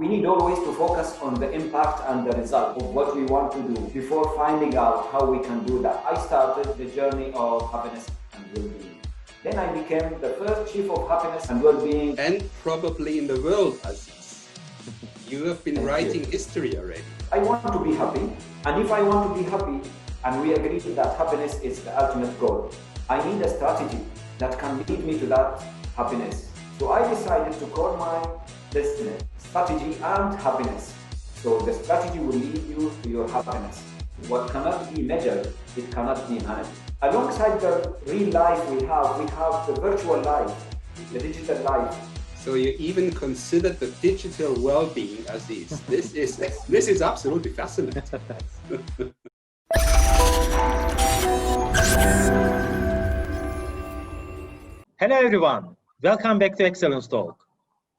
We need always to focus on the impact and the result of what we want to do before finding out how we can do that. I started the journey of happiness and well-being. Then I became the first chief of happiness and well-being. And probably in the world, Aziz. You have been writing history already. I want to be happy, and if I want to be happy, and we agree that happiness is the ultimate goal, I need a strategy that can lead me to that happiness. So I decided to call my business Strategy and Happiness. So the strategy will lead you to your happiness. What cannot be measured, it cannot be managed. Alongside the real life we have the virtual life, the digital life. So you even considered the digital well-being, Aziz. This is absolutely fascinating. Hello everyone, welcome back to Excellence Talk.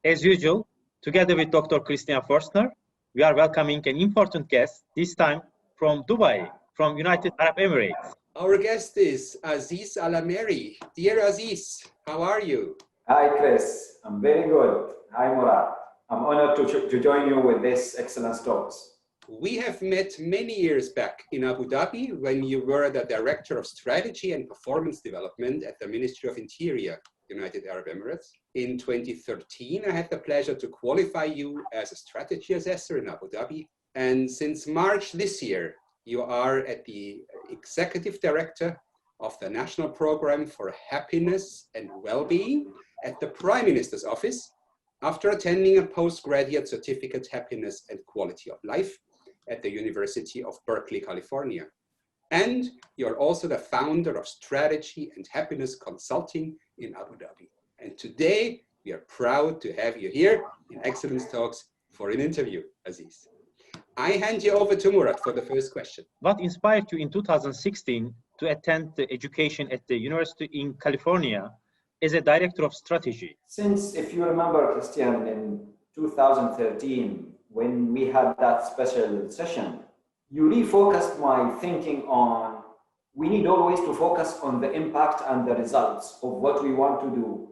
As usual, together with Dr. Forstner, we are welcoming an important guest, this time from Dubai, from United Arab Emirates. Our guest is Aziz Alameri. Dear Aziz, how are you? Hi Chris, I'm very good. Hi Murat. I'm honored to join you with this Excellence Talks. We have met many years back in Abu Dhabi when you were the Director of Strategy and Performance Development at the Ministry of Interior, United Arab Emirates. In 2013, I had the pleasure to qualify you as a strategy assessor in Abu Dhabi. And since March this year, you are at the Executive Director of the National Program for Happiness and Wellbeing at the Prime Minister's Office after attending a postgraduate certificate Happiness and Quality of Life at the University of Berkeley, California. And you're also the founder of Strategy and Happiness Consulting in Abu Dhabi. And today, we are proud to have you here in Excellence Talks for an interview, Aziz. I hand you over to Murat for the first question. What inspired you in 2016 to attend the education at the University in California as a Director of Strategy? Since, if you remember, Christian, in 2013, when we had that special session, you refocused my thinking on we need always to focus on the impact and the results of what we want to do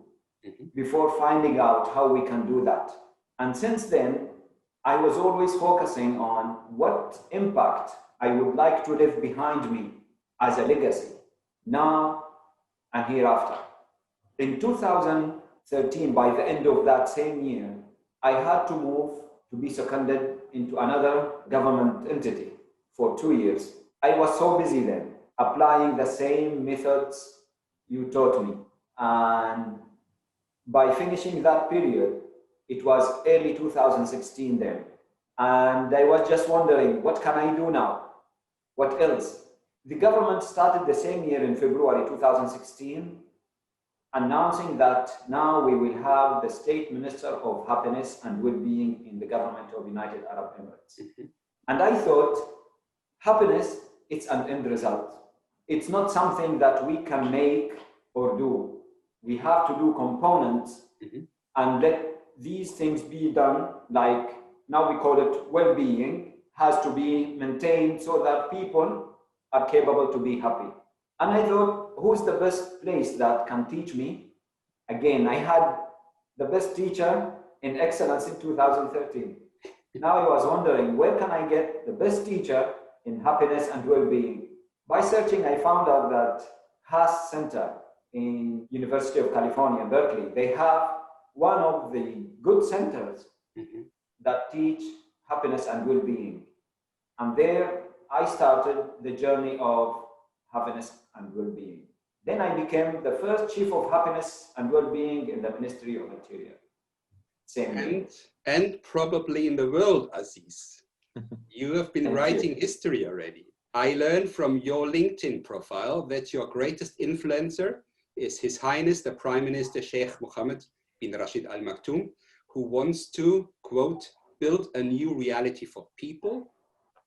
before finding out how we can do that. And since then, I was always focusing on what impact I would like to leave behind me as a legacy, now and hereafter. In 2013, by the end of that same year, I had to move to be seconded into another government entity for 2 years. I was so busy then, applying the same methods you taught me. And by finishing that period, it was early 2016 then. And I was just wondering, what can I do now? What else? The government started the same year in February 2016, announcing that now we will have the State Minister of Happiness and Wellbeing in the government of United Arab Emirates. And I thought, happiness, it's an end result. It's not something that we can make or do. We have to do components and let these things be done, like now we call it well-being, has to be maintained so that people are capable to be happy. And I thought, who's the best place that can teach me? Again, I had the best teacher in excellence in 2013. Now I was wondering, where can I get the best teacher in happiness and well-being? By searching, I found out that Haas Center in University of California, Berkeley, they have one of the good centers that teach happiness and well-being. And there I started the journey of happiness and well-being. Then I became the first chief of happiness and well-being in the Ministry of Interior. Same year. And probably in the world, Aziz. You have been writing history already. I learned from your LinkedIn profile that your greatest influencer is His Highness the Prime Minister Sheikh Mohammed bin Rashid Al Maktoum, who wants to, quote, build a new reality for people,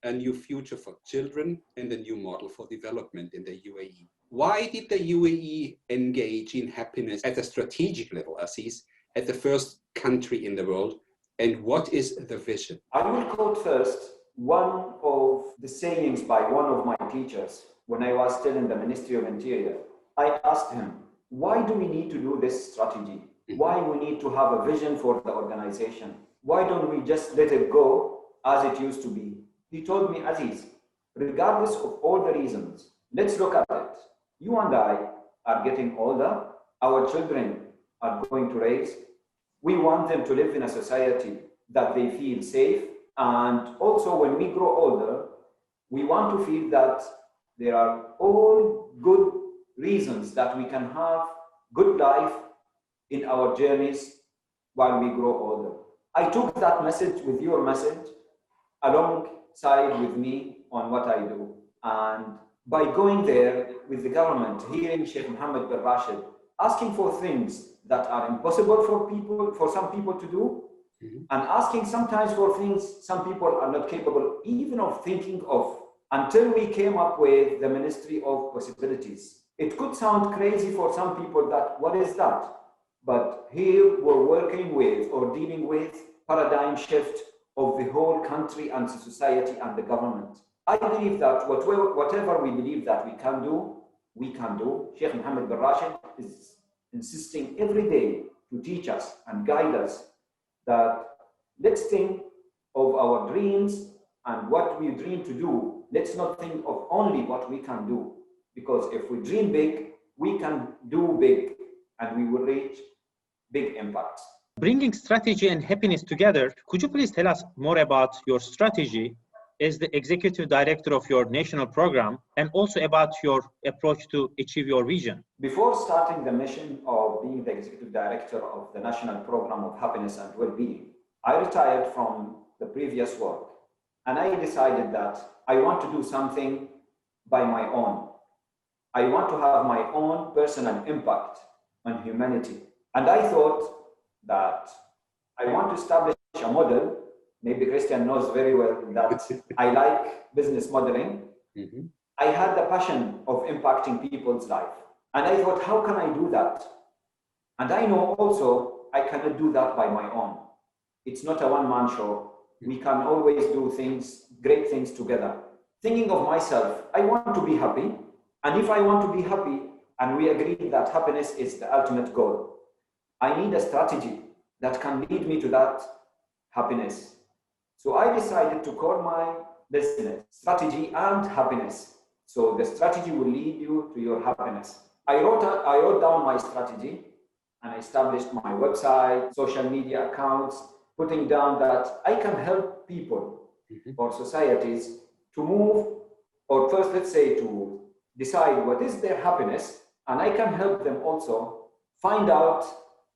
a new future for children, and a new model for development in the UAE. Why did the UAE engage in happiness at a strategic level, Aziz, as the first country in the world? And what is the vision? I will quote first one of the sayings by one of my teachers when I was still in the Ministry of Interior. I asked him, why do we need to do this strategy? Why we need to have a vision for the organization? why don't we just let it go as it used to be? He told me, Aziz, regardless of all the reasons, let's look at it. You and I are getting older. Our children are going to raise. We want them to live in a society that they feel safe. And also when we grow older, we want to feel that there are all good reasons that we can have good life in our journeys while we grow older. I took that message with your message alongside with me on what I do. And by going there with the government, hearing Sheikh Mohammed bin Rashid, asking for things that are impossible for some people to do, and asking sometimes for things some people are not capable even of thinking of, until we came up with the Ministry of Possibilities. It could sound crazy for some people that, what is that? But here we're working with or dealing with paradigm shift of the whole country and society and the government. I believe that whatever we believe that we can do, we can do. Sheikh Mohammed bin Rashid is insisting every day to teach us and guide us that let's think of our dreams and what we dream to do. Let's not think of only what we can do, because if we dream big, we can do big and we will reach big impacts. Bringing strategy and happiness together, could you please tell us more about your strategy as the executive director of your national program, and also about your approach to achieve your vision? Before starting the mission of being the executive director of the national program of happiness and well-being, I retired from the previous work, and I decided that I want to do something by my own. I want to have my own personal impact on humanity. And I thought that I want to establish a model. Maybe Christian knows very well that I like business modeling. I had the passion of impacting people's life. And I thought, how can I do that? And I know also I cannot do that by my own. It's not a one-man show. We can always do things, great things together. Thinking of myself, I want to be happy. And if I want to be happy, and we agree that happiness is the ultimate goal, I need a strategy that can lead me to that happiness. So I decided to call my business Strategy and Happiness. So the strategy will lead you to your happiness. I wrote down my strategy and I established my website, social media accounts, putting down that I can help people or societies to move, or first let's say to decide what is their happiness, and I can help them also find out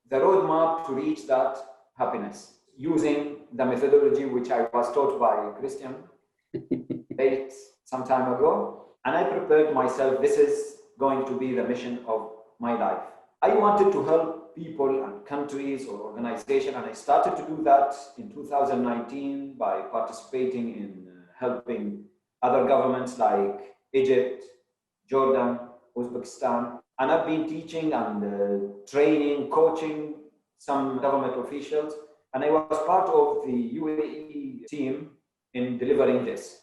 the roadmap to reach that happiness using the methodology which I was taught by Christian some time ago. And I prepared myself, this is going to be the mission of my life. I wanted to help people and countries or organizations, and I started to do that in 2019 by participating in helping other governments like Egypt, Jordan, Uzbekistan. And I've been teaching and training, coaching some government officials. And I was part of the UAE team in delivering this.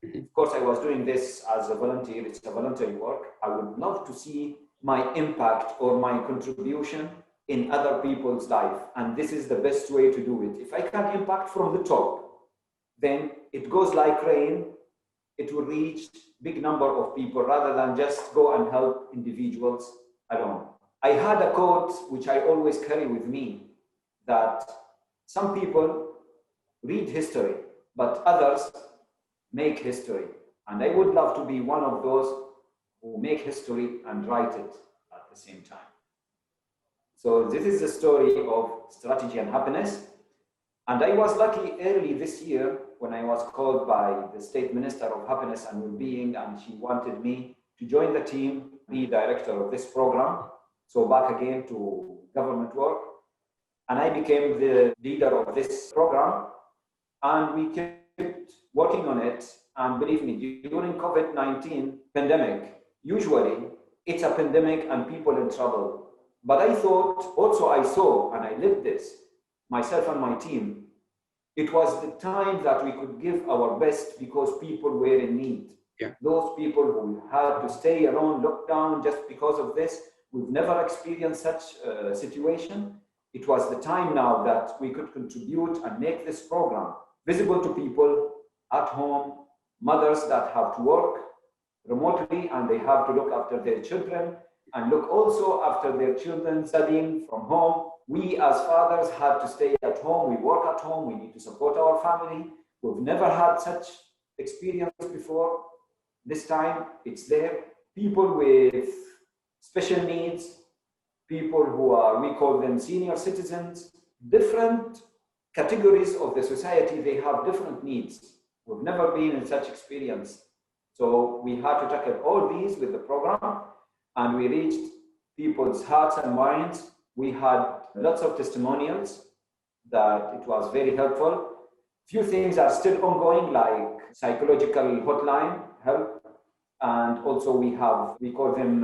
Of course, I was doing this as a volunteer. It's a voluntary work. I would love to see my impact or my contribution in other people's life. And this is the best way to do it. If I can impact from the top, then it goes like rain. It will reach big number of people rather than just go and help individuals alone. I had a quote which I always carry with me, that some people read history, but others make history. And I would love to be one of those who make history and write it at the same time. So this is the story of Strategy and Happiness. And I was lucky early this year when I was called by the State Minister of Happiness and Wellbeing, and she wanted me to join the team, be director of this program. So back again to government work. And I became the leader of this program. And we kept working on it. And believe me, during COVID-19 pandemic, usually it's a pandemic and people in trouble. But I thought, also I saw, and I lived this, myself and my team, it was the time that we could give our best because people were in need. Yeah. Those people who had to stay alone, locked down just because of this, we've never experienced such a situation. it was the time now that we could contribute and make this program visible to people at home, mothers that have to work remotely and they have to look after their children and look also after their children studying from home. We as fathers had to stay at home, we work at home, we need to support our family. We've never had such experience before. This time it's there. People with special needs, people who are, we call them senior citizens, different categories of the society, they have different needs. We've never been in such experience. So we had to tackle all these with the program and we reached people's hearts and minds. We had lots of testimonials that it was very helpful. Few things are still ongoing, like psychological hotline help. And also we call them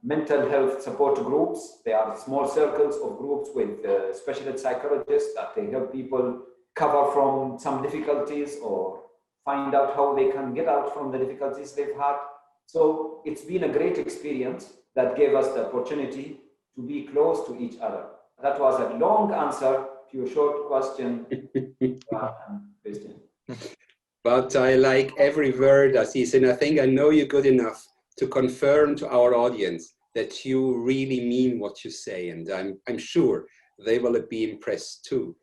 mental health support groups. They are small circles of groups with specialist psychologists that they help people cover from some difficulties or find out how they can get out from the difficulties they've had. So it's been a great experience that gave us the opportunity to be close to each other. That was a long answer to your short question. But I like every word, Aziz, and I think I know you good enough to confirm to our audience that you really mean what you say, and I'm sure they will be impressed too.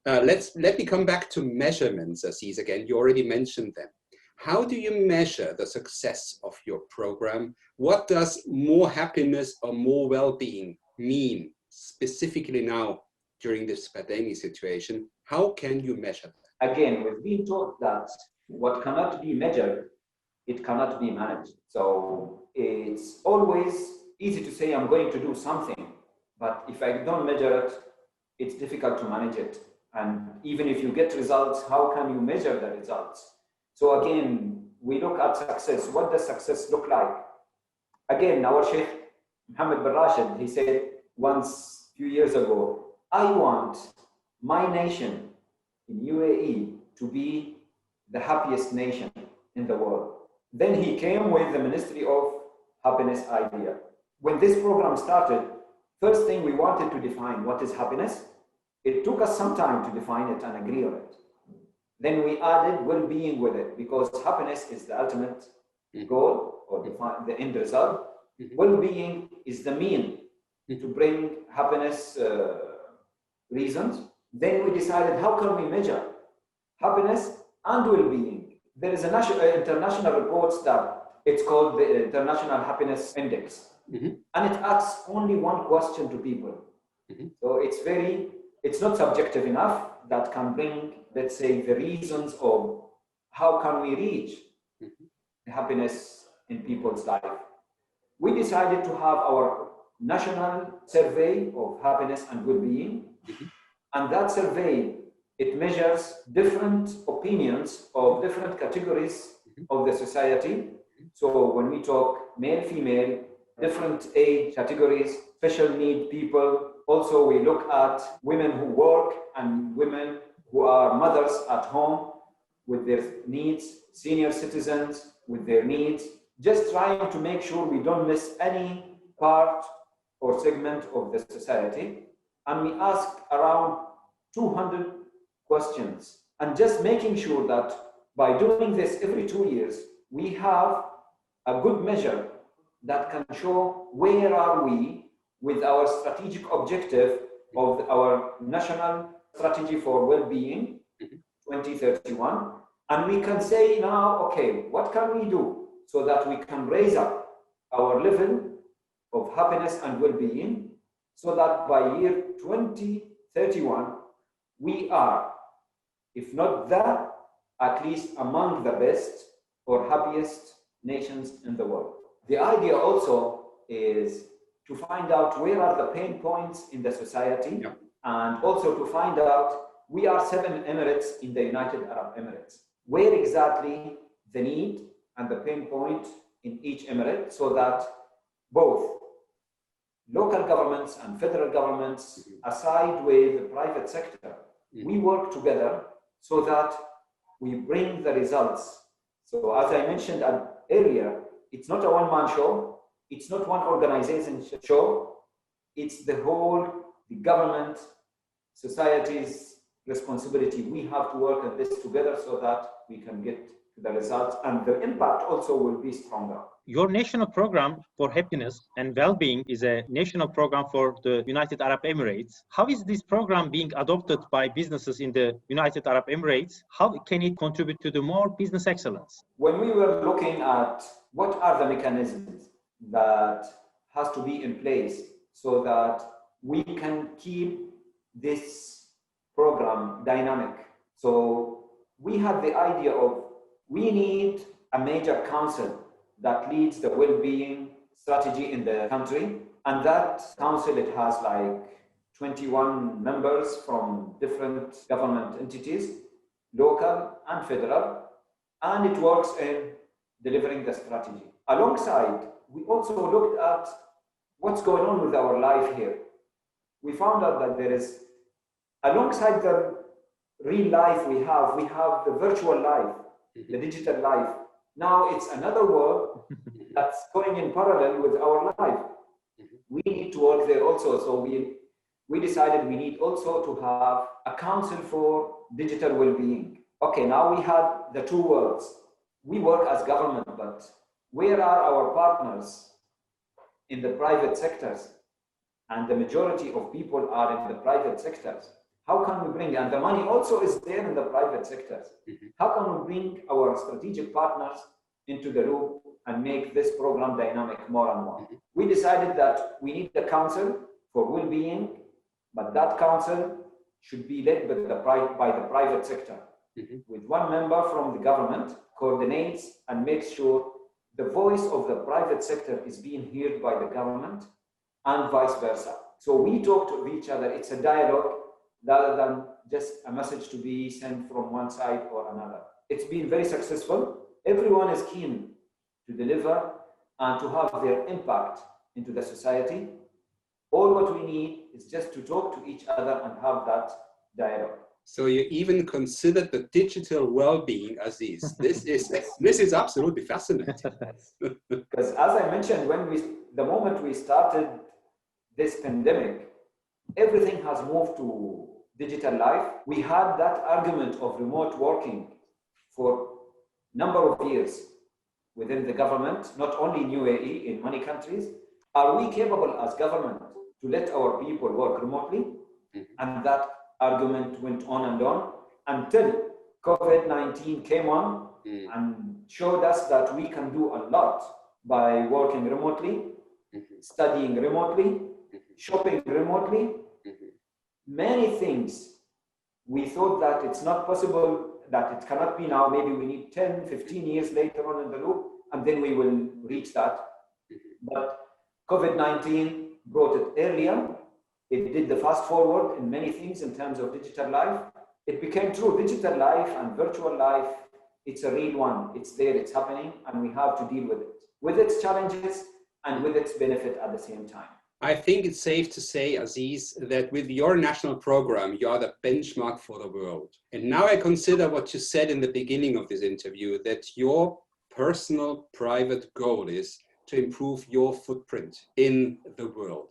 Let me come back to measurements, Aziz, again. You already mentioned them. How do you measure the success of your program? What does more happiness or more well-being mean specifically now during this pandemic situation? How can you measure that? Again, we've been taught that what cannot be measured, it cannot be managed. So it's always easy to say I'm going to do something, but if I don't measure it, it's difficult to manage it. And even if you get results, how can you measure the results? So again, we look at success. What does success look like? Again, our Sheikh Mohammed bin Rashid, he said once a few years ago, I want my nation in UAE to be the happiest nation in the world. Then he came with the Ministry of Happiness idea. When this program started, first thing we wanted to define what is happiness. It took us some time to define it and agree on it. Then we added well-being with it because happiness is the ultimate goal or the end result. Well-being is the mean to bring happiness reasons. Then we decided how can we measure happiness and well-being. There is an international report that it's called the International Happiness Index. And it asks only one question to people. So it's not subjective enough that can bring, let's say, the reasons of how can we reach the happiness in people's life. We decided to have our national survey of happiness and well-being. And that survey, it measures different opinions of different categories of the society. So when we talk male, female, different age categories, special need people. Also, we look at women who work and women who are mothers at home with their needs, senior citizens with their needs, just trying to make sure we don't miss any part or segment of the society. And we asked around 200 questions and just making sure that by doing this every 2 years, we have a good measure that can show where are we with our strategic objective of our national strategy for well-being 2031. And we can say now, okay, what can we do so that we can raise up our level of happiness and well-being so that by year 2031, we are, if not the, at least among the best or happiest nations in the world. The idea also is to find out where are the pain points in the society, and also to find out, we are 7 Emirates in the United Arab Emirates, where exactly the need and the pain point in each emirate, so that both local governments and federal governments, aside with the private sector, we work together so that we bring the results. So as I mentioned earlier, it's not a one-man show, it's not one organization show, it's the whole the government, society's responsibility. We have to work on this together so that we can get to the results, and the impact also will be stronger. Your national program for happiness and well-being is a national program for the United Arab Emirates. How is this program being adopted by businesses in the United Arab Emirates? How can it contribute to the more business excellence? When we were looking at what are the mechanisms that has to be in place so that we can keep this program dynamic. So we had the idea of we need a major council that leads the well-being strategy in the country. And that council, it has like 21 members from different government entities, local and federal, and it works in delivering the strategy. Alongside, we also looked at what's going on with our life here. We found out that there is, alongside the real life we have the virtual life, the digital life. Now it's another world that's going in parallel with our life. We need to work there also. So we decided we need also to have a council for digital well-being. Okay, now we had the two worlds. We work as government, but where are our partners in the private sectors? And the majority of people are in the private sectors. How can we bring, and the money also is there in the private sectors. How can we bring our strategic partners into the loop and make this program dynamic more and more? We decided that we need a council for well-being, but that council should be led by the private sector, with one member from the government, coordinates and makes sure the voice of the private sector is being heard by the government and vice versa. So we talk to each other. It's a dialogue rather than just a message to be sent from one side or another. It's been very successful. Everyone is keen to deliver and to have their impact into the society. All what we need is just to talk to each other and have that dialogue. So you even considered the digital well-being, Aziz. This is absolutely fascinating. Because as I mentioned, the moment we started this pandemic, everything has moved to digital life. We had that argument of remote working for a number of years within the government, not only in UAE, in many countries. Are we capable as government to let our people work remotely? And that argument went on and on until COVID-19 came on and showed us that we can do a lot by working remotely, studying remotely, shopping remotely. Many things we thought that it's not possible, that it cannot be now. Maybe we need 10, 15 years later on in the loop, and then we will reach that. But COVID-19 brought it earlier. It did the fast forward in many things in terms of digital life. It became true. Digital life and virtual life, it's a real one. It's there, it's happening, and we have to deal with its challenges and with its benefit at the same time. I think it's safe to say, Aziz, that with your national program, you are the benchmark for the world. And now I consider what you said in the beginning of this interview, that your personal private goal is to improve your footprint in the world.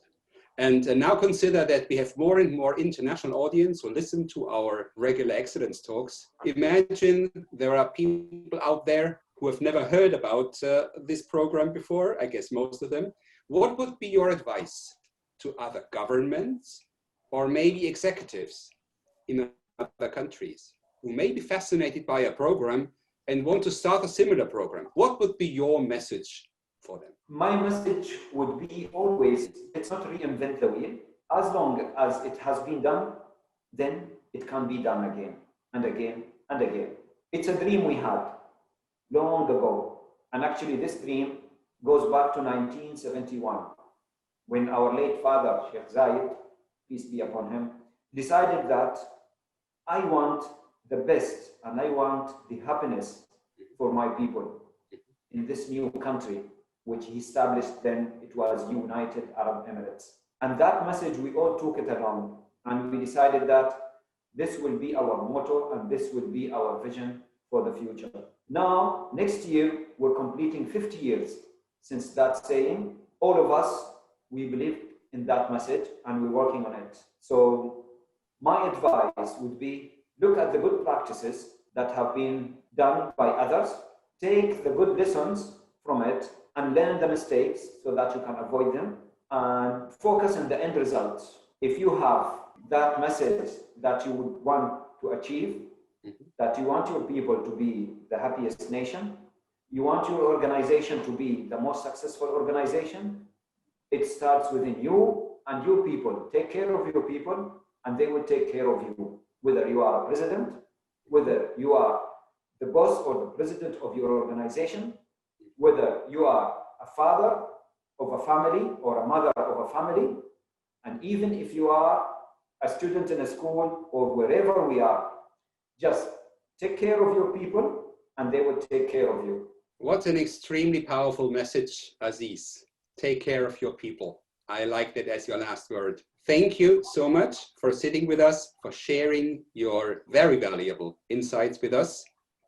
And now consider that we have more and more international audience who listen to our regular excellence talks. Imagine there are people out there who have never heard about this program before, I guess most of them. What would be your advice to other governments or maybe executives in other countries who may be fascinated by a program and want to start a similar program? What would be your message for them? My message would be always, let's not reinvent the wheel. As long as it has been done, then it can be done again and again and again. It's a dream we had long ago. And actually this dream goes back to 1971, when our late father, Sheikh Zayed, peace be upon him, decided that I want the best and I want the happiness for my people in this new country, which he established then. It was United Arab Emirates. And that message, we all took it around, and we decided that this will be our motto and this will be our vision for the future. Now, next year, we're completing 50 years since that saying. All of us, we believe in that message, and we're working on it. So my advice would be, look at the good practices that have been done by others, take the good lessons from it, and learn the mistakes so that you can avoid them, and focus on the end results. If you have that message that you would want to achieve, that you want your people to be the happiest nation, you want your organization to be the most successful organization, it starts within you and your people. Take care of your people and they will take care of you. Whether you are a president, whether you are the boss or the president of your organization, whether you are a father of a family or a mother of a family, and even if you are a student in a school or wherever we are, just take care of your people and they will take care of you. What an extremely powerful message, Aziz. Take care of your people. I like that as your last word. Thank you so much for sitting with us, for sharing your very valuable insights with us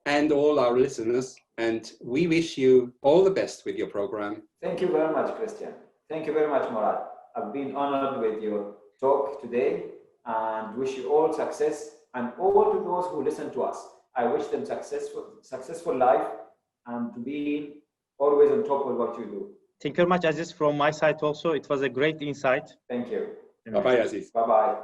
and all our listeners. And we wish you all the best with your program. Thank you very much, Christian. Thank you very much, Murat. I've been honored with your talk today and wish you all success, and all to those who listen to us. I wish them successful life and to be always on top of what you do. Thank you very much, Aziz. From my side also, it was a great insight. Thank you. Bye-bye, Aziz. Bye-bye.